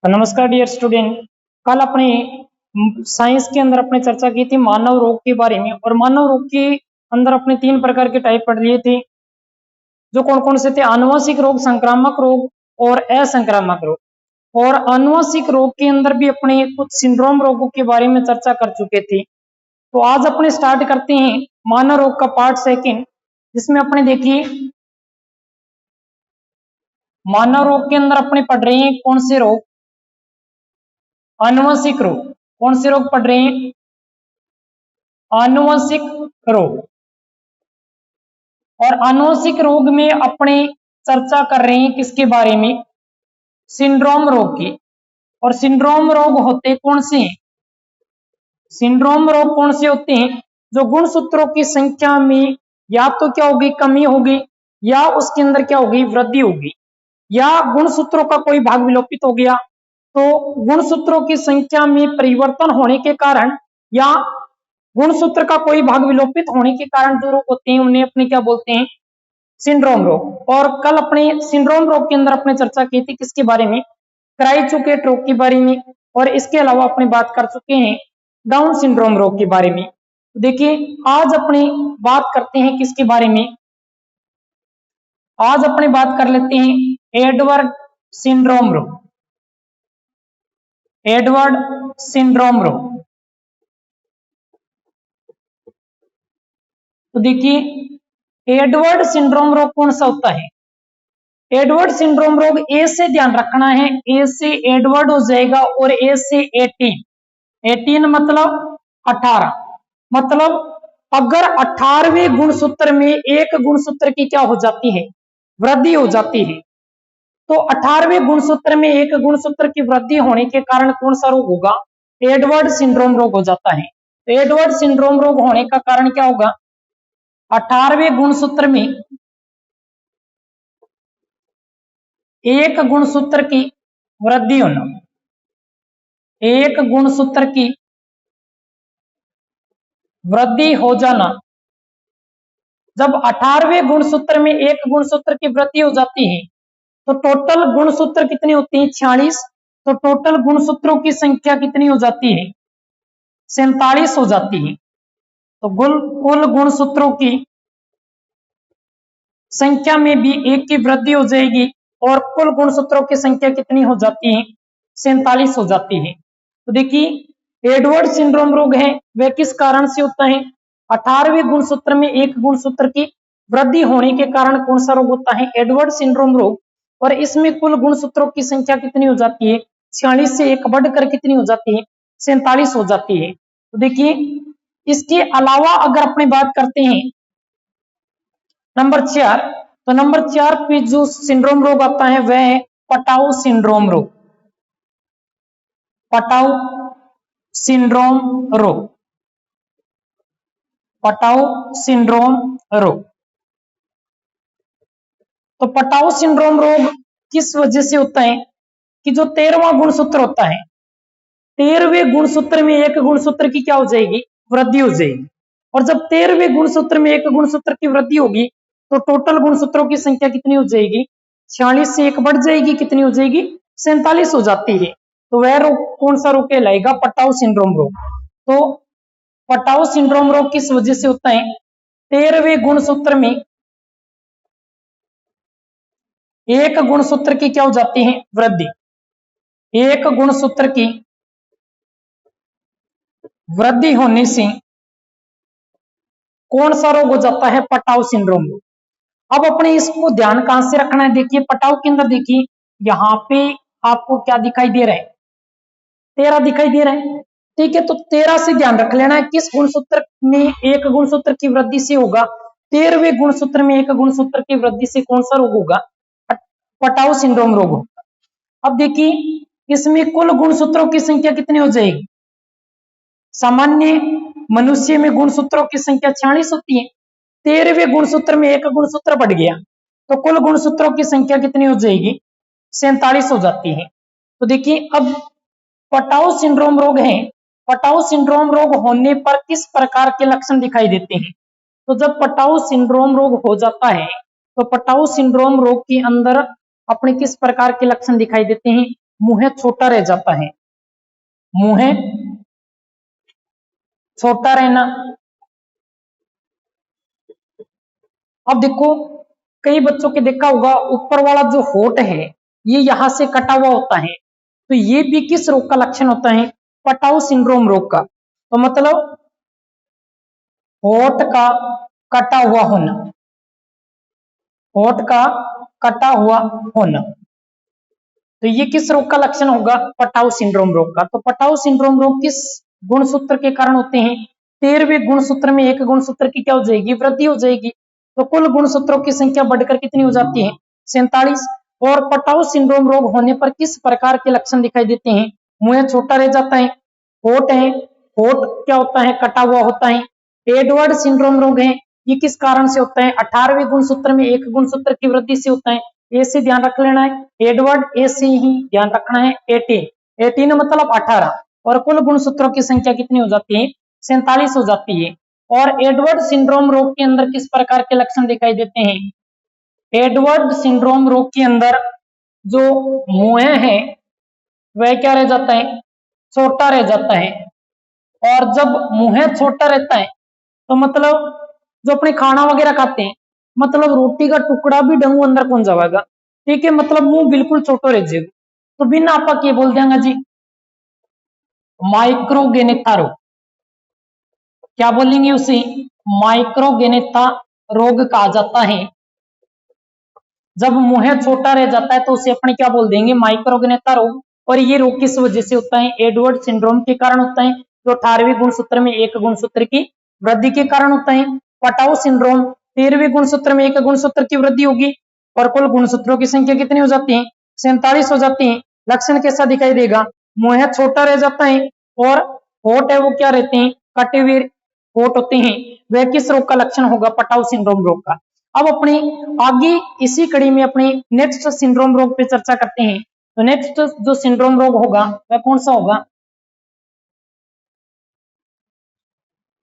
तो नमस्कार dear student. कल अपने साइंस के अंदर अपने चर्चा की थी मानव रोग के बारे में, और मानव रोग के अंदर अपने 3 प्रकार के टाइप पढ़ लिए थे। जो कौन कौन से थे? आनुवंशिक रोग, संक्रामक रोग और असंक्रामक रोग। और आनुवंशिक रोग के अंदर भी अपने कुछ सिंड्रोम रोगों के बारे में चर्चा कर चुके थे। तो आज अपने स्टार्ट करते हैं मानव रोग का पार्ट सेकंड, जिसमें अपने देखिए मानव रोग के अंदर अपने पढ़ रहे हैं कौन से रोग? आनुवंशिक रोग। कौन से रोग पढ़ रहे हैं? आनुवंशिक रोग। और आनुवंशिक रोग में अपने चर्चा कर रहे हैं किसके बारे में? सिंड्रोम रोग की। और सिंड्रोम रोग होते कौन से हैं? सिंड्रोम रोग कौन से होते हैं? जो गुणसूत्रों की संख्या में या तो क्या होगी? कमी होगी, या उसके अंदर क्या होगी? वृद्धि होगी, या गुणसूत्रों का कोई भाग विलोपित हो गया। तो गुणसूत्रों की संख्या में परिवर्तन होने के कारण या गुणसूत्र का कोई भाग विलोपित होने के कारण जो रोग होते हैं उन्हें अपने क्या बोलते हैं? सिंड्रोम रोग। और कल अपने सिंड्रोम रोग के अंदर अपने चर्चा की थी किसके बारे में? क्राइचुकेट रोग के बारे में। और इसके अलावा अपने बात कर चुके हैं डाउन सिंड्रोम रोग के बारे में। देखिए आज अपने बात करते हैं किसके बारे में? आज अपने बात कर लेते हैं एडवर्ड सिंड्रोम रोग। एडवर्ड सिंड्रोम रोग। तो देखिए एडवर्ड सिंड्रोम रोग कौन सा होता है? एडवर्ड सिंड्रोम रोग ए से ध्यान रखना है, ए से एडवर्ड हो जाएगा और ए से 18। 18 मतलब 18। मतलब अगर 18वें गुणसूत्र में एक गुणसूत्र की क्या हो जाती है? वृद्धि हो जाती है। तो 18वें गुणसूत्र में एक गुणसूत्र की वृद्धि होने के कारण कौन सा रोग होगा? एडवर्ड सिंड्रोम रोग हो जाता है। तो एडवर्ड सिंड्रोम रोग होने का कारण क्या होगा? 18वें गुणसूत्र में एक गुणसूत्र की वृद्धि होना। एक गुणसूत्र की वृद्धि हो जाना। जब 18वें गुणसूत्र में एक गुणसूत्र की वृद्धि हो जाती है तो टोटल गुणसूत्र कितनी होती है? 46। तो टोटल गुणसूत्रों की संख्या कितनी हो जाती है? 47 हो जाती है। तो कुल गुणसूत्रों की संख्या में भी एक की वृद्धि हो जाएगी और कुल गुणसूत्रों की संख्या कितनी हो जाती है? 47 हो जाती है। तो देखिए एडवर्ड सिंड्रोम रोग है वह किस कारण से होता है? 18वें गुणसूत्र में एक गुणसूत्र की वृद्धि होने के कारण कौन सा रोग होता है? एडवर्ड सिंड्रोम रोग। और इसमें कुल गुणसूत्रों की संख्या कितनी हो जाती है? 46 से एक बढ़कर कितनी हो जाती है? 47 हो जाती है। तो देखिए इसके अलावा अगर अपनी बात करते हैं नंबर 4, तो नंबर 4 पे जो सिंड्रोम रोग आता है वह है पटाउ सिंड्रोम रोग। पटाउ सिंड्रोम रोग। पटाउ सिंड्रोम रोग। तो पटाउ सिंड्रोम रोग किस वजह से होता है? कि जो 13वां गुणसूत्र होता है, 13वें गुणसूत्र में एक गुणसूत्र की क्या हो जाएगी? वृद्धि हो जाएगी। और जब 13वें गुणसूत्र में एक गुणसूत्र की वृद्धि होगी तो टोटल गुणसूत्रों की संख्या कितनी हो जाएगी? 46 से एक बढ़ जाएगी, कितनी हो जाएगी? 47 हो जाती है। तो वह रोग कौन सा रोग कहलाएगा? पटाउ सिंड्रोम रोग। तो पटाउ सिंड्रोम रोग किस वजह से होता है? 13वें गुणसूत्र में एक गुणसूत्र की क्या हो जाती है? वृद्धि। एक गुणसूत्र की वृद्धि होने से कौन सा रोग हो जाता है? पटाउ सिंड्रोम रोग। अब अपने इसको ध्यान कहां से रखना है? देखिए पटाउ के अंदर देखिए यहां पे आपको क्या दिखाई दे रहा है? 13 दिखाई दे रहा है। ठीक है, तो 13 से ध्यान रख लेना है किस गुणसूत्र में एक गुणसूत्र की वृद्धि से होगा? 13वें गुणसूत्र में एक गुणसूत्र की वृद्धि से कौन सा रोग होगा? पटाउ सिंड्रोम रोग होगा। अब देखिए इसमें कुल गुणसूत्रों की संख्या कितनी हो जाएगी? सामान्य मनुष्य में गुणसूत्रों की संख्या 46 होती है। 13वें गुणसूत्र में एक गुणसूत्र बढ़ गया तो कुल गुणसूत्रों की संख्या कितनी हो जाएगी? 47 हो जाती है। तो देखिए अब पटाउ सिंड्रोम रोग है। पटाउ सिंड्रोम रोग होने पर किस प्रकार के लक्षण दिखाई देते हैं? तो जब पटाउ सिंड्रोम रोग हो जाता है तो पटाउ सिंड्रोम रोग के अंदर अपने किस प्रकार के लक्षण दिखाई देते हैं? मुंह छोटा रह जाता है, मुंह छोटा रहना। अब देखो कई बच्चों के देखा होगा ऊपर वाला जो होठ है ये यहां से कटा हुआ होता है, तो ये भी किस रोग का लक्षण होता है? पटाउ सिंड्रोम रोग का। तो मतलब होठ का कटा हुआ होना, होठ का कटा हुआ होना, तो ये किस रोग का लक्षण होगा? पटाउ सिंड्रोम रोग का। तो पटाउ सिंड्रोम रोग किस गुणसूत्र के कारण होते हैं? 13वें गुणसूत्र में एक गुणसूत्र की क्या हो जाएगी? वृद्धि हो जाएगी। तो कुल गुणसूत्रों की संख्या बढ़कर कितनी हो जाती है? 47। और पटाउ सिंड्रोम रोग होने पर किस प्रकार के लक्षण दिखाई देते हैं? मुंह छोटा रह जाता है, होठ है, होठ क्या होता है? कटा हुआ होता है। एडवर्ड सिंड्रोम रोग है, ये किस कारण से होता है? 18वें गुणसूत्र में एक गुणसूत्र की वृद्धि से होता है। ए से ध्यान रख लेना है, एडवर्ड ए से ही ध्यान रखना है। 18 18 मतलब 18 और कुल गुणसूत्रों की संख्या कितनी हो जाती है? 47 हो जाती है। और एडवर्ड सिंड्रोम रोग के अंदर किस प्रकार के लक्षण दिखाई देते हैं? एडवर्ड सिंड्रोम रोग के अंदर जो मुंह है वह क्या रह जाता है? छोटा रह जाता है। और जब मुंह छोटा रहता है तो मतलब जो अपने खाना वगैरह खाते हैं, मतलब रोटी का टुकड़ा भी डंगू अंदर कौन जाएगा, ठीक है, मतलब मुंह बिल्कुल छोटो रह जाएगा। तो बिना आपा के बोल देंगे जी माइक्रोगेनेथा रोग। क्या बोलेंगे उसे? माइक्रोगेनेथा रोग कहा जाता है। जब मुंह छोटा रह जाता है तो उसे अपने क्या बोल देंगे? माइक्रोगेनेथा रोग। और ये रोग किस वजह से होता है? एडवर्ड सिंड्रोम के कारण होता है, जो 18वें गुणसूत्र में एक गुणसूत्र की वृद्धि के कारण होता है। पटाउ सिंड्रोम 13वें गुणसूत्र में एक गुणसूत्र की वृद्धि होगी और कुल गुणसूत्रों की संख्या कितनी हो जाती है? 47 हो जाती है। लक्षण कैसा दिखाई देगा? मुंह छोटा रह जाता है और होठ है वो क्या रहते हैं? कटे हुए होठ होते हैं। वह किस रोग का लक्षण होगा? पटाउ सिंड्रोम रोग का। अब अपनी आगे इसी कड़ी में अपनी नेक्स्ट सिंड्रोम रोग पे चर्चा करते हैं। तो नेक्स्ट जो सिंड्रोम रोग होगा वह कौन सा होगा?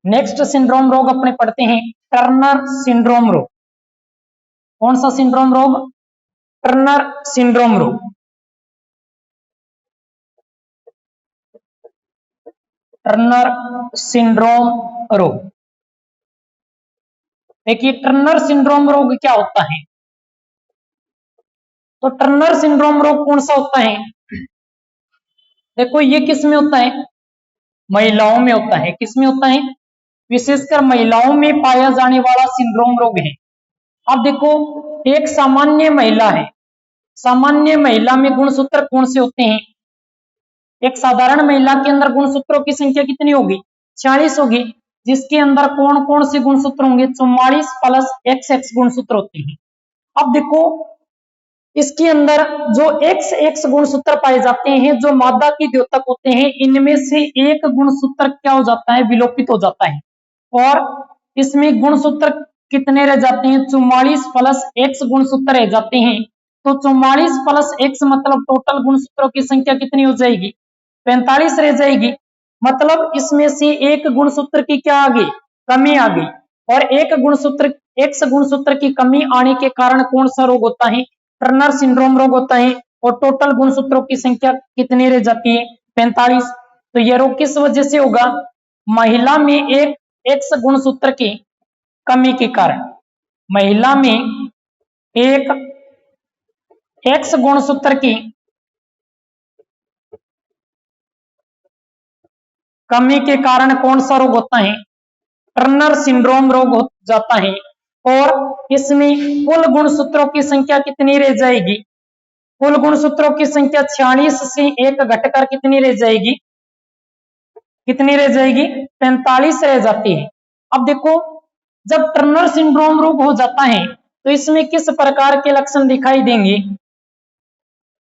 नेक्स्ट सिंड्रोम रोग अपने पढ़ते हैं टर्नर सिंड्रोम रोग। कौन सा सिंड्रोम रोग? टर्नर सिंड्रोम रोग। टर्नर सिंड्रोम रोग। देखिए टर्नर सिंड्रोम रोग क्या होता है? तो टर्नर सिंड्रोम रोग कौन सा होता है? देखो ये किस में होता है? महिलाओं में होता है। किस में होता है? विशेषकर महिलाओं में पाया जाने वाला सिंड्रोम रोग है। अब देखो एक सामान्य महिला है, सामान्य महिला में गुणसूत्र कौन से होते हैं? एक साधारण महिला के अंदर गुणसूत्रों की संख्या कितनी होगी? 46 होगी, जिसके अंदर कौन कौन से गुणसूत्र होंगे? 44 प्लस XX गुणसूत्र होते हैं। अब देखो इसके अंदर जो XX गुणसूत्र पाए जाते हैं, जो मादा के द्योतक होते हैं, इनमें से एक गुणसूत्र क्या हो जाता है? विलोपित हो जाता है। और इसमें गुणसूत्र कितने रह जाते हैं? 44 प्लस X गुणसूत्र रह जाते हैं। तो 44 प्लस X मतलब टोटल गुणसूत्रों की संख्या कितनी हो जाएगी? 45 रह जाएगी। मतलब इसमें से एक गुणसूत्र की क्या आ गई? कमी आ गई। और एक गुणसूत्र X गुणसूत्र की कमी आने के कारण कौन सा रोग होता है? टर्नर सिंड्रोम रोग होता है। और टोटल गुणसूत्रों की संख्या कितनी रह जाती है? 45। तो यह रोग किस वजह से होगा? महिला में एक X गुणसूत्र की कमी के कारण। महिला में एक X गुणसूत्र की कमी के कारण कौन सा रोग होता है? टर्नर सिंड्रोम रोग हो जाता है। और इसमें कुल गुणसूत्रों की संख्या कितनी रह जाएगी? कुल गुणसूत्रों की संख्या 46 से एक घटकर कितनी रह जाएगी? कितनी रह जाएगी? 45 रह जाती है। अब देखो जब टर्नर सिंड्रोम रोग हो जाता है तो इसमें किस प्रकार के लक्षण दिखाई देंगे?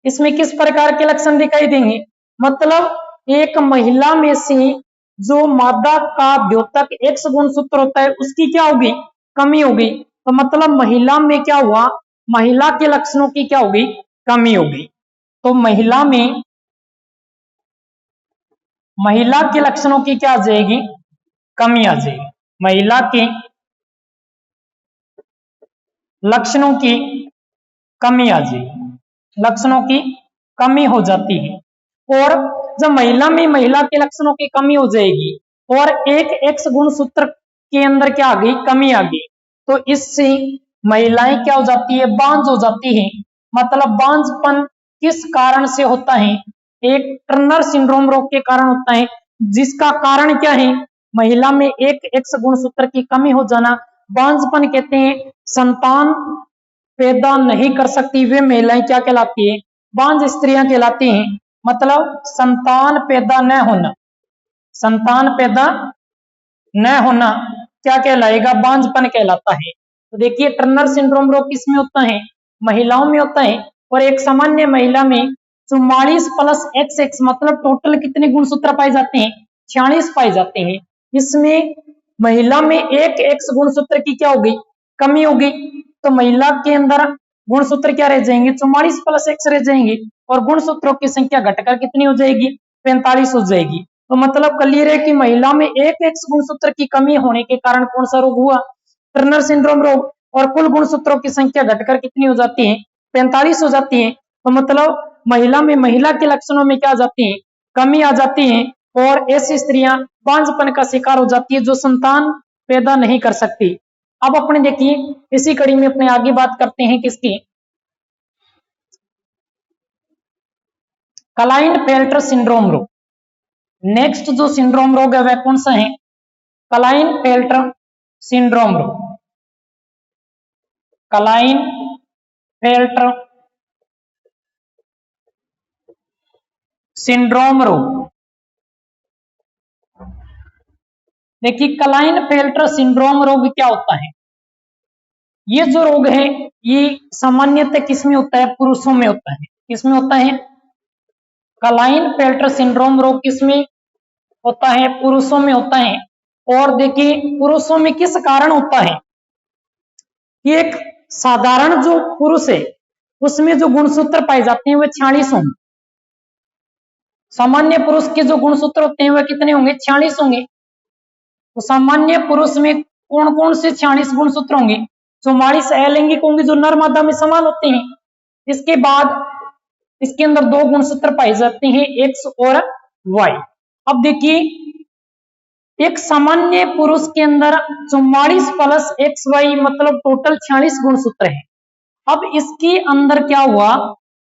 इसमें किस प्रकार के लक्षण दिखाई देंगे? मतलब एक महिला में से जो मादा का द्योतक X गुणसूत्र होता है उसकी क्या होगी? कमी होगी। तो मतलब महिला में क्या हुआ? महिला के लक्षणों की क्या होगी? कमी होगी। तो महिला के लक्षणों की क्या आ जाएगी? कमी आ जाएगी। महिला के लक्षणों की कमी आ जाएगी। लक्षणों की कमी हो जाती है। और जब महिला में महिला के लक्षणों की कमी हो जाएगी और एक एक्स गुणसूत्र के अंदर क्या आ गई, कमी आ गई, तो इससे महिलाएं क्या हो जाती है, बांझ हो जाती है। मतलब बांझपन किस कारण से होता है, एक टर्नर सिंड्रोम रोग के कारण होता है, जिसका कारण क्या है, महिला में एक एक्स गुणसूत्र की कमी हो जाना बांझपन कहते हैं। संतान पैदा नहीं कर सकती वे महिलाएं क्या कहलाती है, बांझ स्त्रियां कहलाती हैं। मतलब संतान पैदा न होना, संतान पैदा न होना क्या कहलाएगा, बांझपन कहलाता है। तो देखिए टर्नर सिंड्रोम रोग किसमें होता है, महिलाओं में होता है। और एक सामान्य महिला में 44 प्लस XX मतलब टोटल कितने गुणसूत्र पाए जाते हैं, 46 पाए जाते हैं। इसमें महिला में एक एक्स गुणसूत्र की क्या होगी, कमी होगी, तो महिला के अंदर गुणसूत्र क्या रह जाएंगे, 44 प्लस एक्स रह जाएंगे और गुणसूत्रों की संख्या घटकर कितनी हो जाएगी, 45 हो जाएगी। तो मतलब क्लियर है कि महिला में एक एक्स गुणसूत्र की कमी होने के कारण कौन सा रोग हुआ, टर्नर सिंड्रोम रोग। और कुल गुणसूत्रों की संख्या घटकर कितनी हो जाती है, 45 हो जाती है। तो मतलब महिला में महिला के लक्षणों में क्या आ जाती है, कमी आ जाती है और ऐसी स्त्रियां बांझपन का शिकार हो जाती है जो संतान पैदा नहीं कर सकती। अब अपने देखिए इसी कड़ी में अपने आगे बात करते हैं किसकी, क्लाइनफेल्टर सिंड्रोम रोग। नेक्स्ट जो सिंड्रोम रोग है वह कौन सा है, क्लाइनफेल्टर सिंड्रोम रोग। क्लाइनफेल्टर सिंड्रोम रोग। देखिए क्लाइनफेल्टर सिंड्रोम रोग क्या होता है, ये जो रोग है ये सामान्यतः किसमें होता है, पुरुषों में होता है। किसमें होता है, क्लाइनफेल्टर सिंड्रोम रोग किसमें होता है, पुरुषों में होता है। और देखिए पुरुषों में किस कारण होता है, कि एक साधारण जो पुरुष है उसमें जो गुणसूत्र पाए जाते हैं वह 46 होंगे। सामान्य पुरुष के जो गुणसूत्र होते हैं वह कितने होंगे, 46 होंगे। तो सामान्य पुरुष में कौन कौन से 46 गुणसूत्र होंगे, 44 अलैंगिक होंगे जो नर मादा में समान होते हैं। इसके बाद इसके अंदर दो गुणसूत्र पाए जाते हैं, एक्स और वाई। अब देखिए एक सामान्य पुरुष के अंदर 44 प्लस एक्स वाई मतलब टोटल 46 गुणसूत्र है। अब इसके अंदर क्या हुआ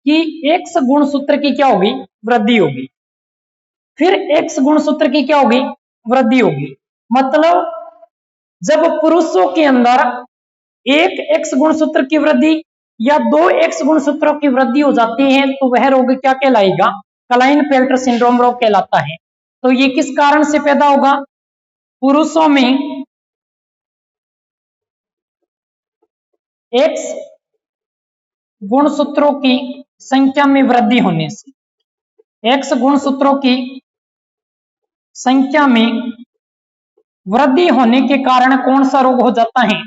कि एक्स गुणसूत्र की क्या होगी, वृद्धि होगी, फिर एक्स गुणसूत्र की क्या होगी, वृद्धि होगी। मतलब जब पुरुषों के अंदर एक एक्स गुणसूत्र की वृद्धि या दो एक्स गुणसूत्रों की वृद्धि हो जाती है तो वह रोग क्या कहलाएगा, क्लाइनफेल्टर सिंड्रोम रोग कहलाता है। तो ये किस कारण से पैदा होगा, पुरुषों में एक्स गुणसूत्रों की संख्या में वृद्धि होने से, एक्स गुणसूत्रों की संख्या में वृद्धि होने के कारण कौन सा रोग हो जाता है,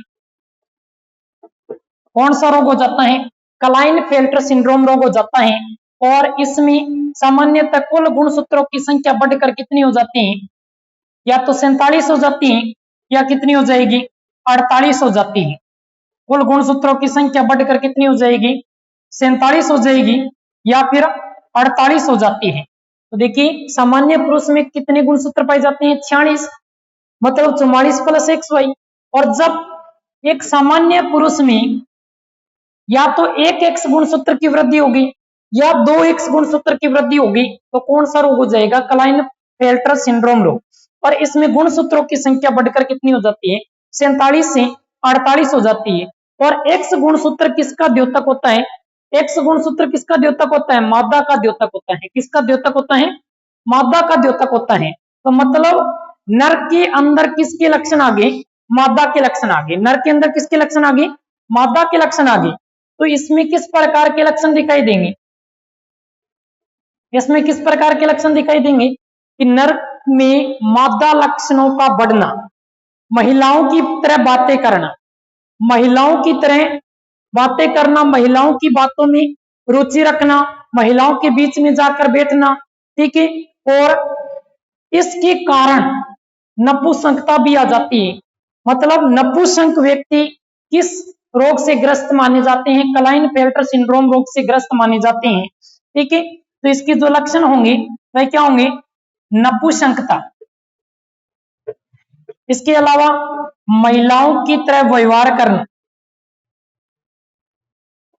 कौन सा रोग हो जाता है, क्लाइनफेल्टर सिंड्रोम रोग हो जाता है। और इसमें सामान्यतः कुल गुणसूत्रों की संख्या बढ़कर कितनी हो जाती है, या तो 47 हो जाती है या कितनी हो जाएगी, 48 हो जाती है। कुल गुणसूत्रों की संख्या बढ़कर कितनी हो जाएगी, 47 हो जाएगी या फिर 48 हो जाती है। तो देखिए सामान्य पुरुष में कितने गुणसूत्र पाए जाते हैं, 46 मतलब 44 प्लस एक्स वाई। और जब एक सामान्य पुरुष में या तो एक एक्स गुणसूत्र की वृद्धि होगी या दो एक्स गुणसूत्र की वृद्धि होगी तो कौन सा रोग हो जाएगा, क्लाइनफेल्टर सिंड्रोम रोग। और इसमें गुणसूत्रों की संख्या बढ़कर कितनी हो जाती है, 47 से 48 हो जाती है। और एक्स गुणसूत्र किसका द्योतक होता है, एक्स गुणसूत्र किसका द्योतक होता है, मादा का द्योतक होता है। किसका द्योतक होता है, मादा का द्योतक होता है। तो मतलब नर के अंदर किसके लक्षण आ गए, मादा के लक्षण आ गए। नर के अंदर किसके लक्षण आ गए, मादा के लक्षण आ गए। तो इसमें किस प्रकार के लक्षण दिखाई देंगे, इसमें किस प्रकार के लक्षण दिखाई देंगे कि नर में मादा लक्षणों का बढ़ना, महिलाओं की तरह बातें करना, महिलाओं की तरह बातें करना, महिलाओं की बातों में रुचि रखना, महिलाओं के बीच में जाकर बैठना, ठीक है। और इसके कारण नपुंसकता भी आ जाती है। मतलब नपुंसक व्यक्ति किस रोग से ग्रस्त माने जाते हैं, क्लाइनफेल्टर सिंड्रोम रोग से ग्रस्त माने जाते हैं। ठीक है। तो इसके जो लक्षण होंगे वह क्या होंगे? नपुंसकता। इसके अलावा महिलाओं की तरह व्यवहार करना,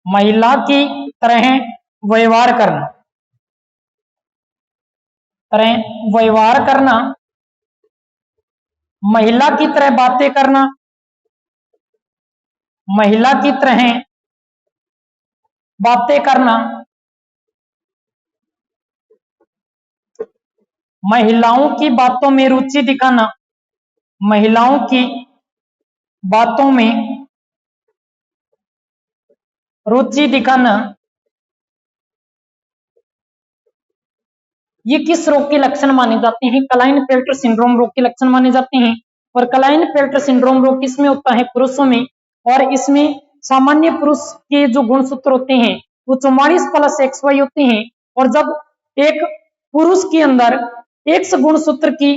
महिला की तरह व्यवहार करना, व्यवहार करना, महिला की तरह बातें करना, महिला की तरह बातें करना, महिलाओं की बातों में रुचि दिखाना, महिलाओं की बातों में रुचि दिखाना, ये किस रोग के लक्षण माने जाते हैं? क्लाइनफेल्टर सिंड्रोम रोग के लक्षण माने जाते हैं। और क्लाइनफेल्टर सिंड्रोम रोग किसमें होता है? पुरुषों में। और इसमें सामान्य पुरुष के जो गुणसूत्र होते हैं वो 44+XY होते हैं। और जब एक पुरुष के अंदर X गुणसूत्र की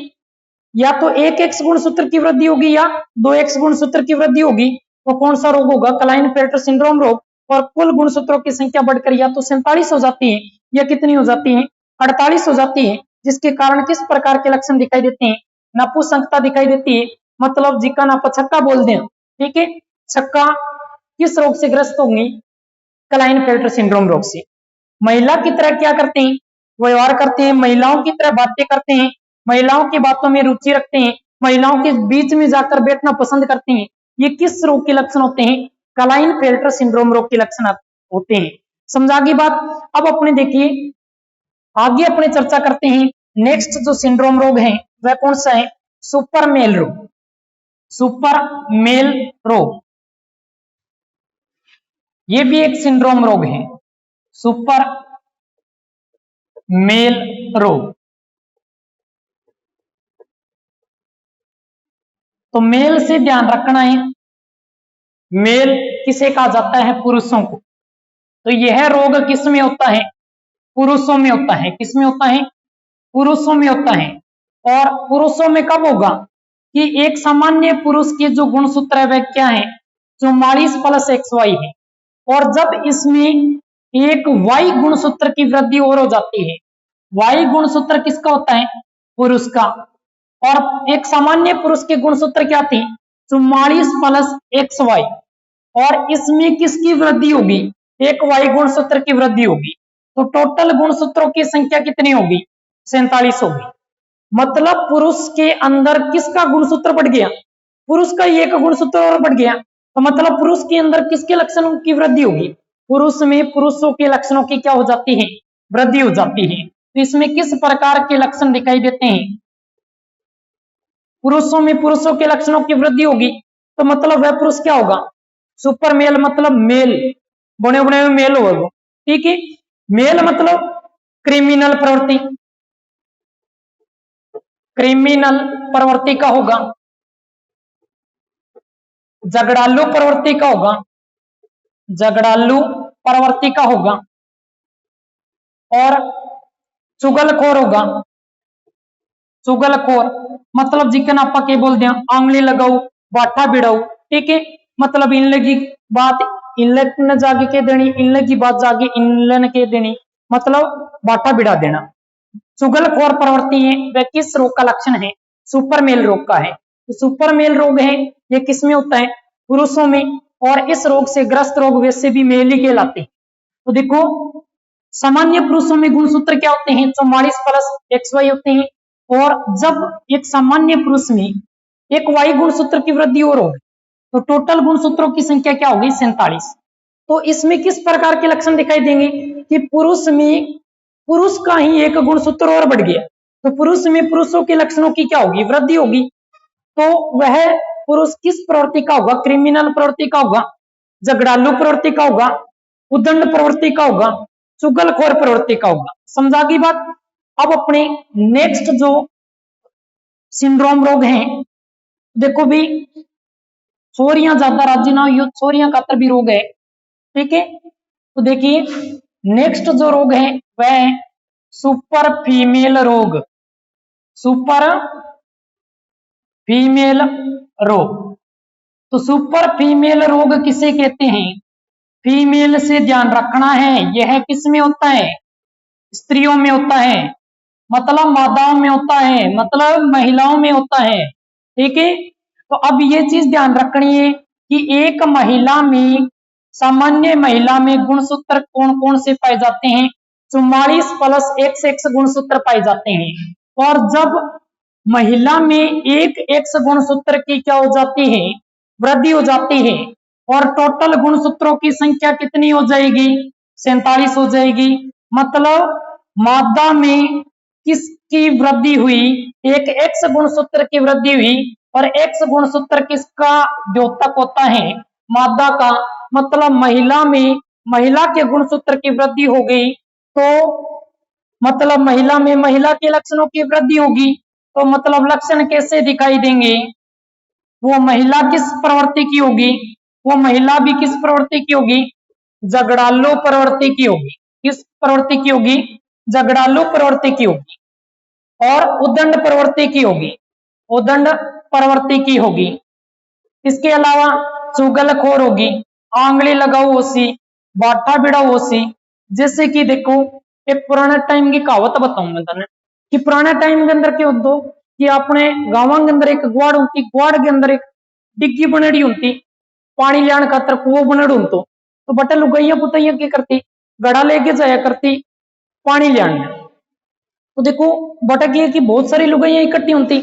या तो एक X गुणसूत्र की वृद्धि होगी या 2X गुणसूत्र की वृद्धि होगी तो कौन सा रोग होगा? क्लाइनफेल्टर सिंड्रोम रोग। और कुल गुणसूत्रों की संख्या बढ़कर या तो 47 हो जाती है या कितनी हो जाती है? 48 हो जाती है। जिसके कारण किस प्रकार के लक्षण दिखाई देते हैं? नपुंसकता दिखाई देती है। मतलब जिका ना छक्का बोल दें, ठीक है। छक्का किस रोग से ग्रस्त होंगे? क्लाइनफेल्टर सिंड्रोम रोग से। महिला की तरह क्या करते हैं? व्यवहार करते हैं, महिलाओं की तरह बातें करते हैं, महिलाओं की बातों में रुचि रखते हैं, महिलाओं के बीच में जाकर बैठना पसंद करते हैं। ये किस रोग के लक्षण होते हैं? क्लाइनफेल्टर सिंड्रोम रोग के लक्षण होते हैं। समझा गई बात? अब अपने देखिए आगे अपने चर्चा करते हैं। नेक्स्ट जो सिंड्रोम रोग है वह कौन सा है? सुपर मेल रोग। सुपर मेल रोग ये भी एक सिंड्रोम रोग है। सुपर मेल रोग। तो मेल से ध्यान रखना है, मेल किसे कहा जाता है? पुरुषों को। तो यह रोग किस में होता है? पुरुषों में होता है। किस में होता है? पुरुषों में होता है। और पुरुषों में कब होगा? कि एक सामान्य पुरुष के जो गुणसूत्र है वह क्या है? 44+XY है। और जब इसमें एक Y गुणसूत्र की वृद्धि और हो जाती है, Y गुणसूत्र किसका होता है? पुरुष का। और एक सामान्य पुरुष के गुणसूत्र क्या थे? 44+XY। और इसमें किसकी वृद्धि होगी? एक Y गुणसूत्र की वृद्धि होगी। तो टोटल गुणसूत्रों की संख्या कितनी होगी? 47 होगी। मतलब पुरुष के अंदर किसका गुणसूत्र बढ़ गया? पुरुष का एक गुणसूत्र और बढ़ गया। तो मतलब पुरुष के अंदर किसके लक्षणों की वृद्धि होगी? पुरुष में पुरुषों के लक्षणों की क्या हो जाती है? वृद्धि हो जाती है। तो इसमें किस प्रकार के लक्षण दिखाई देते हैं? पुरुषों में पुरुषों के लक्षणों की वृद्धि होगी। तो मतलब वह पुरुष क्या होगा? सुपर मेल, मतलब मेल, बने बने में मेल होगा। ठीक है। मेल मतलब क्रिमिनल प्रवृत्ति, क्रिमिनल प्रवृत्ति का होगा, झगड़ालू प्रवृत्ति का होगा, झगड़ालू प्रवृत्ति का होगा, और चुगलखोर होगा। चुगलखोर मतलब जिकन आपा के बोल दिया आंगली लगाऊ, बाठा बिड़ाऊ। ठीक है। मतलब इन लगी बात इनले न जागे के देनी, इन लगी बात जागे इनलन के देनी, मतलब बाठा बिड़ा देना। चुगलखोर प्रवृत्ति है वह किस रोग का लक्षण है? सुपर मेल रोग का है। तो सुपर मेल रोग है ये किस में होता है? पुरुषों में। और इस रोग से ग्रस्त रोग वैसे भी मेल ही कहलाते हैं। तो देखो सामान्य पुरुषों में गुणसूत्र क्या होते हैं? 44+XY होते हैं। और जब एक सामान्य पुरुष में एक Y गुणसूत्र की वृद्धि और होगी तो टोटल गुणसूत्रों की संख्या क्या होगी? 47। तो इसमें किस प्रकार के लक्षण दिखाई देंगे? कि पुरुष में पुरुष का ही एक गुणसूत्र और बढ़ गया तो पुरुष में पुरुषों के लक्षणों की क्या होगी? वृद्धि होगी। तो वह पुरुष किस प्रवृत्ति का होगा? क्रिमिनल प्रवृत्ति का होगा, झगड़ालू प्रवृत्ति का होगा, उद्दंड प्रवृत्ति का होगा, चुगलखोर प्रवृत्ति का होगा। समझा गई बात? अब अपने नेक्स्ट जो सिंड्रोम रोग हैं, देखो भी छोरियां ज्यादा राजी ना हो, छोरियां का भी रोग है। ठीक है। तो देखिए नेक्स्ट जो रोग है वह है सुपर फीमेल रोग। सुपर फीमेल रोग। तो सुपर फीमेल रोग किसे कहते हैं? फीमेल से ध्यान रखना है। यह किस में होता है? स्त्रियों में होता है, मतलब मादाओं में होता है, मतलब महिलाओं में होता है। ठीक है, तो अब ये चीज ध्यान रखनी है कि एक महिला में, सामान्य महिला में गुणसूत्र कौन कौन से पाए जाते हैं? 44 प्लस x गुणसूत्र पाए जाते हैं। और जब महिला में एक x गुणसूत्र की क्या हो जाती है? वृद्धि हो जाती है, और टोटल गुणसूत्रों की संख्या कितनी हो जाएगी? 47 हो जाएगी। मतलब मादा में किसकी वृद्धि हुई? एक एक्स गुणसूत्र की वृद्धि हुई, और एक्स गुणसूत्र किसका द्योतक होता है? मादा का। मतलब महिला में, महिला के गुणसूत्र की वृद्धि हो गई, तो मतलब महिला में महिला के लक्षणों की वृद्धि होगी, तो मतलब लक्षण कैसे दिखाई देंगे? वो महिला किस प्रवृत्ति की होगी? वो महिला भी किस प्रवृत्ति की होगी? झगड़ालू प्रवृत्ति की होगी। किस प्रवृत्ति की होगी? झगड़ालू प्रवृत्ति की होगी। और उद्दंड प्रवृत्ति की होगी, उद्दंड प्रवृत्ति की होगी। इसके अलावा चुगलखोर होगी, आंगली लगाओ ओसी, बाठा बिड़ा ओसी। जैसे कि देखो, एक पुराने टाइम की कहावत बताऊं मैं तने, कि पुराने टाइम के अंदर क्या होता कि अपने गांव के अंदर एक ग्वाड़ होती, ग्वाड़ के अंदर एक डिग्गी बनेड़ी होती, पानी लियान खातर कुओं बनेड़ होतो, तो बटे लुगाइया पुतैया क्या करती? गड़ा लेके जाया करती पानी लियान। तो देखो बटक ये कि बहुत सारी लुगाइयां इकट्ठी होती,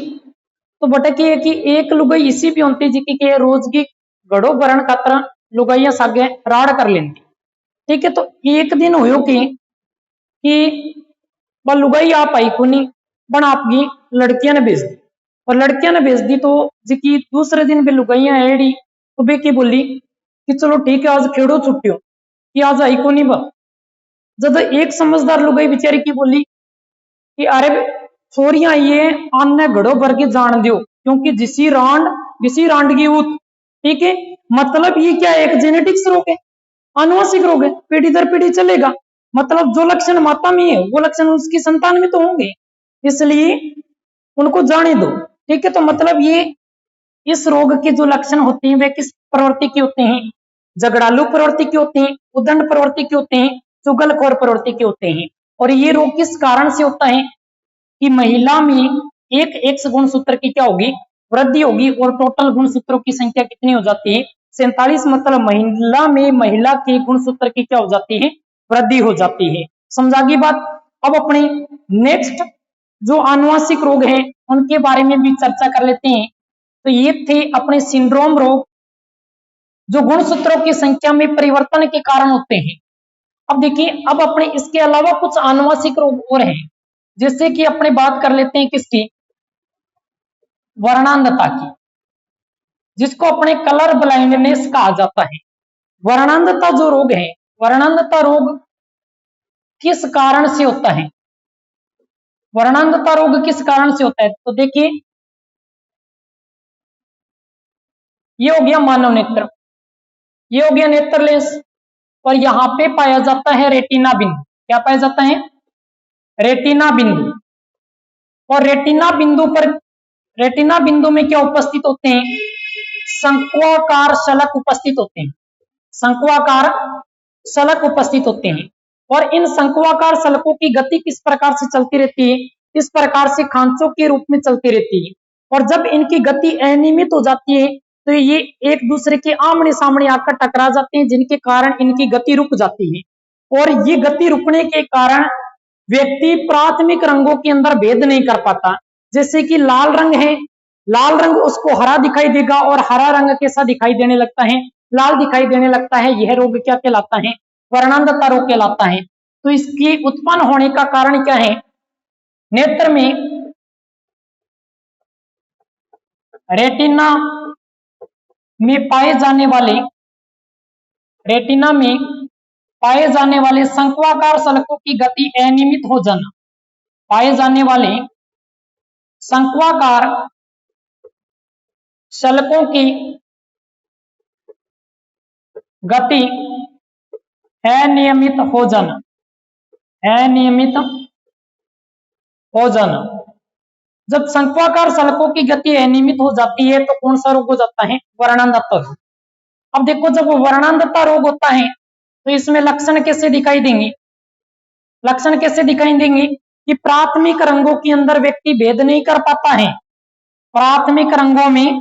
तो बटक ये कि एक लुगाई इसी भी होती जिकी के रोज की गड़ो भरण खातर लुगाइयां सागे राड़ कर लेती। ठीक है, तो एक दिन हो कि वह लुगाई आप आई कोनी, बन आपकी लड़कियां ने भेज दी, और लड़कियां ने भेज दी तो जिकी दूसरे दिन भी लुगाइयां एड़ी, तो बे की बोली कि चलो ठीक है आज खेड़ो छुट्टियो कि आज आई कोनी बा। जब एक समझदार लुगाई बेचारी की बोली कि अरे छोरियां ये आने घड़ो भर के जान दियो, क्योंकि जिसी रांड की ऊत। ठीक है, मतलब ये क्या है? एक जेनेटिक्स रोग है, आनुवंशिक रोग है, पीढ़ी दर पीढ़ी चलेगा। मतलब जो लक्षण माता में है वो लक्षण उसकी संतान में तो होंगे, इसलिए उनको जाने दो। ठीक है, तो मतलब ये इस रोग के जो लक्षण होते हैं वे किस प्रवृत्ति के होते हैं? झगड़ालू प्रवृत्ति के होते हैं, उद्दंड प्रवृत्ति के होते हैं, चुगलखोर प्रवृत्ति के होते हैं। और ये रोग किस कारण से होता है? कि महिला में एक एक्स गुणसूत्र की क्या होगी? वृद्धि होगी, और टोटल गुणसूत्रों की संख्या कितनी हो जाती है? 47। मतलब महिला में महिला के गुणसूत्र की क्या हो जाती है? वृद्धि हो जाती है। समझा गई बात? अब अपने नेक्स्ट जो आनुवंशिक रोग हैं उनके बारे में भी चर्चा कर लेते हैं। तो ये थे अपने सिंड्रोम रोग, जो गुणसूत्रों की संख्या में परिवर्तन के कारण होते हैं। अब देखिए, अब अपने इसके अलावा कुछ आनुवंशिक रोग और हैं, जैसे कि अपने बात कर लेते हैं किसकी? वर्णांधता की, जिसको अपने कलर ब्लाइंडनेस कहा जाता है। वर्णांधता जो रोग है, वर्णांधता रोग किस कारण से होता है? वर्णांधता रोग किस कारण से होता है? तो देखिए, ये हो गया मानव नेत्र, ये हो गया नेत्र लेंस, और यहां पे पाया जाता है रेटिना बिंदु। क्या पाया जाता है? रेटिना बिंदु। और रेटिना बिंदु पर, रेटिना बिंदु में क्या उपस्थित होते हैं? शंक्वाकार शलक उपस्थित होते हैं, शंक्वाकार शलक उपस्थित होते हैं। और इन शंक्वाकार शलकों की गति किस प्रकार से चलती रहती है? इस प्रकार से खांचों के रूप में चलती रहती है। और जब इनकी गति अनियमित हो जाती है तो ये एक दूसरे के आमने सामने आकर टकरा जाते हैं, जिनके कारण इनकी गति रुक जाती है। और ये गति रुकने के कारण व्यक्ति प्राथमिक रंगों के अंदर भेद नहीं कर पाता। जैसे कि लाल रंग है, लाल रंग उसको हरा दिखाई देगा, और हरा रंग कैसा दिखाई देने लगता है? लाल दिखाई देने लगता है। यह रोग क्या कहलाता है? वर्णांधता रोग कहलाता है। तो इसकी उत्पन्न होने का कारण क्या है? नेत्र में रेटिना में पाए जाने वाले, रेटिना में पाए जाने वाले शंक्वाकार शलकों की गति अनियमित हो जाना, पाए जाने वाले शंक्वाकार शलकों की गति अनियमित हो जाना, अनियमित हो जाना। जब शंक्वाकार शलकों की गति अनियमित हो जाती है तो कौन सा रोग हो जाता है? वर्णांधता रोग। अब देखो, जब वर्णांधता रोग होता है तो इसमें लक्षण कैसे दिखाई देंगे? लक्षण कैसे दिखाई देंगे कि प्राथमिक रंगों के अंदर व्यक्ति भेद नहीं कर पाता है, प्राथमिक रंगों में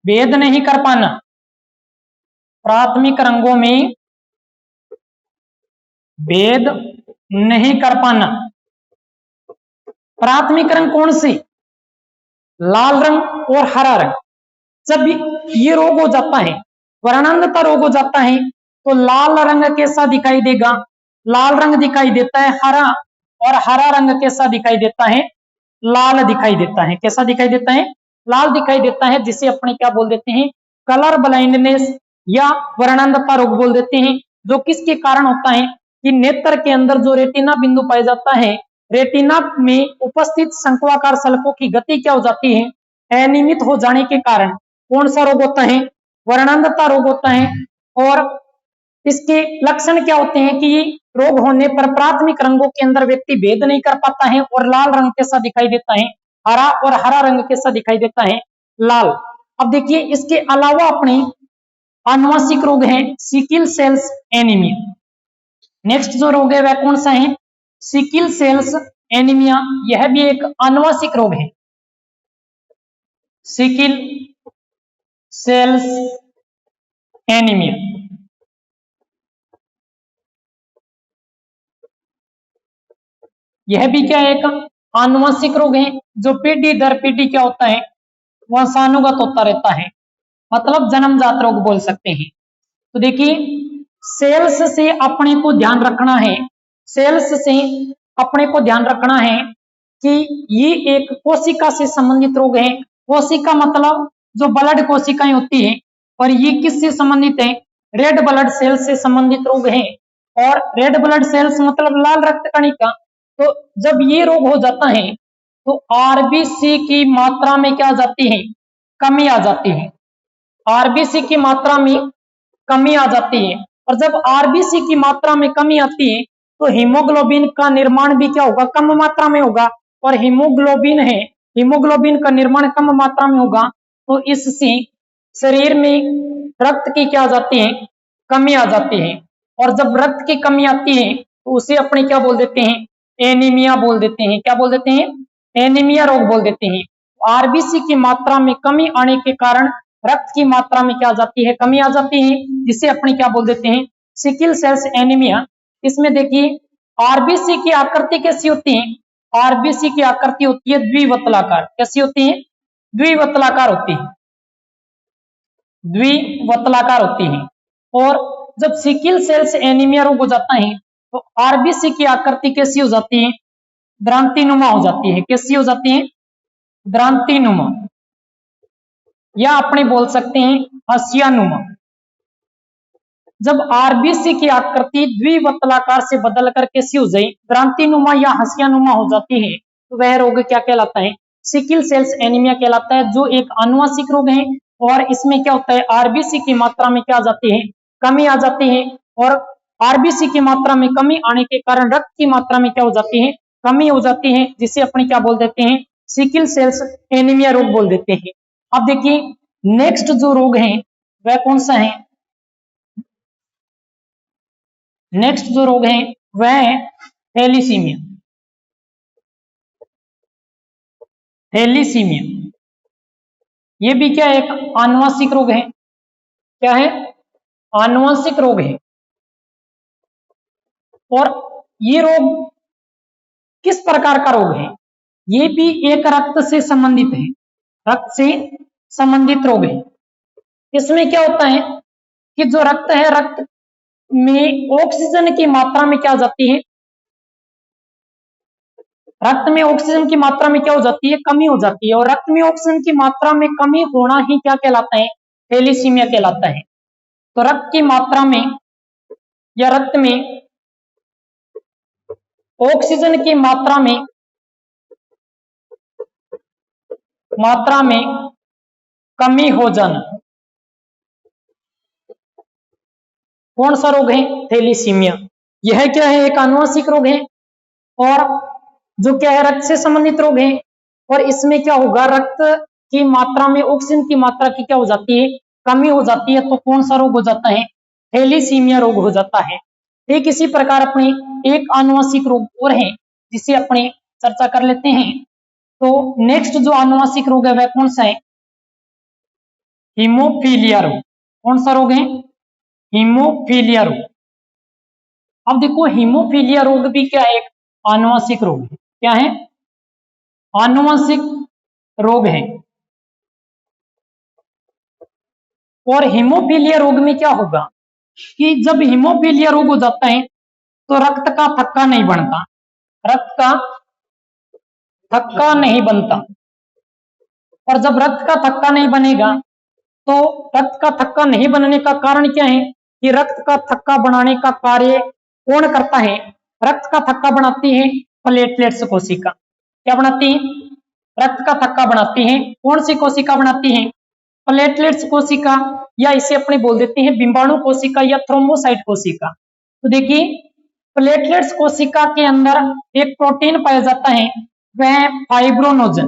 भेद नहीं कर पाना, प्राथमिक रंगों में भेद नहीं कर पाना। प्राथमिक रंग कौन से? लाल रंग और हरा रंग। जब ये रोग हो जाता है, वर्णांधता रोग हो जाता है, तो लाल रंग कैसा दिखाई देगा? लाल रंग दिखाई देता है हरा, और हरा रंग कैसा दिखाई देता है? लाल दिखाई देता है। कैसा दिखाई देता है? लाल दिखाई देता है, जिसे अपने क्या बोल देते हैं? कलर ब्लाइंडनेस या वर्णांधता रोग बोल देते हैं। जो किसके कारण होता है कि नेत्र के अंदर जो रेटिना बिंदु पाया जाता है, रेटिना में उपस्थित शंक्वाकार सलकों की गति क्या हो जाती है? अनियमित हो जाने के कारण कौन सा रोग होता है? वर्णांधता रोग होता है। और इसके लक्षण क्या होते हैं कि रोग होने पर प्राथमिक रंगों के अंदर व्यक्ति भेद नहीं कर पाता है, और लाल रंग कैसा दिखाई देता है? हरा, और हरा रंग कैसा दिखाई देता है? लाल। अब देखिए, इसके अलावा अपने आनुवंशिक रोग है सिकिल सेल्स एनीमिया। नेक्स्ट जो रोग है वह कौन सा है? Sickle cells anaemia. यह भी एक आनुवंशिक रोग है, सिकिल सेल्स एनीमिया। यह भी क्या है? एक आनुवंशिक रोग है, जो पीढ़ी दर पीढ़ी क्या होता है? वंशानुगत होता रहता है, मतलब जन्मजात रोग बोल सकते हैं। तो देखिए, सेल्स से अपने को ध्यान रखना है, सेल्स से अपने को ध्यान रखना है कि ये एक कोशिका से संबंधित रोग है। कोशिका मतलब जो ब्लड कोशिकाएं होती है, और ये किससे संबंधित है? रेड ब्लड सेल्स से संबंधित रोग है। और रेड ब्लड सेल्स मतलब लाल रक्त कणिका। तो जब ये रोग हो जाता है, तो आरबीसी की मात्रा में क्या आ जाती है? कमी आ जाती है। आरबीसी की मात्रा में कमी आ जाती है, और जब आरबीसी की मात्रा में कमी आती है, तो हीमोग्लोबिन का निर्माण भी क्या होगा? कम मात्रा में होगा। और हीमोग्लोबिन है, हीमोग्लोबिन का निर्माण कम मात्रा में होगा, तो इससे शरीर में रक्त की क्या आ जाती है? कमी आ जाती है। और जब रक्त की कमी आती है, तो उसे अपने क्या बोल देते हैं? एनीमिया बोल देते हैं। क्या बोल देते हैं? एनीमिया रोग बोल देते हैं। आरबीसी की मात्रा में कमी आने के कारण रक्त की मात्रा में क्या आ जाती है? कमी आ जाती है, जिसे अपने क्या बोल देते हैं? Sickle cells anaemia. इसमें देखिए, आरबीसी की आकृति कैसी होती है? आरबीसी की आकृति होती है द्विवतलाकार। कैसी होती है? द्विवतलाकार होती है, द्विवतलाकार होती है। और जब सिकिल सेल्स एनीमिया रोग हो जाता है, तो आरबीसी की आकृति कैसी हो जाती है? द्रांतिनुमा हो जाती है। कैसी हो जाती है? द्रांतिनुमा, या अपने बोल सकते हैं हसियानुमा। जब आरबीसी की आकृति द्विवतलाकार से बदलकर कैसी हो जाए? द्रांतिनुमा या हसियानुमा हो जाती है, तो वह रोग क्या कहलाता है? सिकिल सेल्स एनीमिया कहलाता है, जो एक आनुवंशिक रोग है। और इसमें क्या होता है? आरबीसी की मात्रा में क्या आ जाती है? कमी आ जाती है। और आरबीसी की मात्रा में कमी आने के कारण रक्त की मात्रा में क्या हो जाती है? कमी हो जाती है, जिसे अपने क्या बोल देते हैं? सिकिल सेल्स एनीमिया रोग बोल देते हैं। अब देखिए, नेक्स्ट जो रोग है वह कौन सा है? नेक्स्ट जो रोग है वह है थैलीसीमिया। थैलीसीमिया ये भी क्या है? एक आनुवंशिक रोग है। क्या है? आनुवंशिक रोग है। और ये रोग किस प्रकार का रोग है? ये भी एक रक्त से संबंधित है, रक्त से संबंधित रोग है। इसमें क्या होता है कि जो रक्त है, रक्त में ऑक्सीजन की मात्रा में क्या हो जाती है? रक्त में ऑक्सीजन की मात्रा में क्या हो जाती है? कमी हो जाती है। और रक्त में ऑक्सीजन की मात्रा में कमी होना ही क्या कहलाता है? थैलीसीमिया कहलाता है। तो रक्त की मात्रा में या रक्त में ऑक्सीजन की मात्रा में कमी हो जाना कौन सा रोग है? थैलीसीमिया। यह क्या है? एक आनुवंशिक रोग है, और जो क्या है? रक्त से संबंधित रोग है। और इसमें क्या होगा? रक्त की मात्रा में ऑक्सीजन की मात्रा की क्या हो जाती है? कमी हो जाती है। तो कौन सा रोग हो जाता है? थैलीसीमिया रोग हो जाता है। एक इसी प्रकार अपने एक आनुवंशिक रोग और है जिसे अपने चर्चा कर लेते हैं। तो नेक्स्ट जो आनुवंशिक रोग है वह कौन सा है? हीमोफीलिया रोग। कौन सा रोग है? हीमोफीलिया रोग। अब देखो हीमोफीलिया रोग भी क्या है? एक आनुवंशिक रोग है। क्या है? आनुवंशिक रोग है। और हीमोफीलिया रोग में क्या होगा कि जब हीमोफीलिया रोग हो जाता है तो रक्त का थक्का नहीं बनता, रक्त का थक्का नहीं बनता। और जब रक्त का थक्का नहीं बनेगा तो रक्त का थक्का नहीं बनने का कारण क्या है कि रक्त का थक्का बनाने का कार्य कौन करता है? रक्त का थक्का बनाती है प्लेटलेट्स कोशिका। क्या बनाती है? रक्त का थक्का बनाती है। कौन सी कोशिका बनाती है? प्लेटलेट्स कोशिका, या इसे अपने बोल देते हैं बिंबाणु कोशिका या थ्रोम्बोसाइट कोशिका। तो देखिए प्लेटलेट्स कोशिका के अंदर एक प्रोटीन पाया जाता है, वह फाइब्रोनोजन।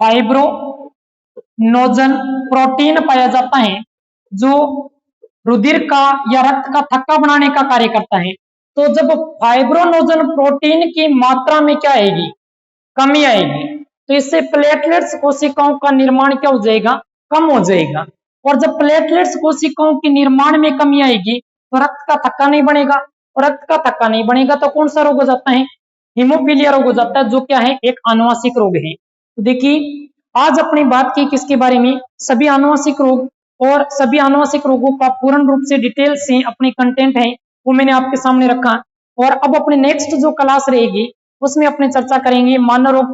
फाइब्रोनोजन प्रोटीन पाया जाता है जो रुधिर का या रक्त का थक्का बनाने का कार्य करता है। तो जब फाइब्रोनोजन प्रोटीन की मात्रा में क्या आएगी? कमी आएगी। तो इससे प्लेटलेट्स कोशिकाओं का निर्माण क्या हो जाएगा? कम हो जाएगा। और जब प्लेटलेट्स कोशिकाओं के निर्माण में कमी आएगी तो रक्त का थक्का नहीं बनेगा, और रक्त का थक्का नहीं बनेगा तो कौन सा रोग हो जाता है? हीमोफीलिया रोग हो जाता है, जो क्या है? एक आनुवंशिक रोग है। तो देखिए आज अपनी बात की किसके बारे में? सभी आनुवंशिक रोग, और सभी आनुवंशिक रोगों का पूर्ण रूप से डिटेल से अपनी कंटेंट है वो मैंने आपके सामने रखा। और अब अपने नेक्स्ट जो क्लास रहेगी उसमें अपने चर्चा करेंगे मानव रोग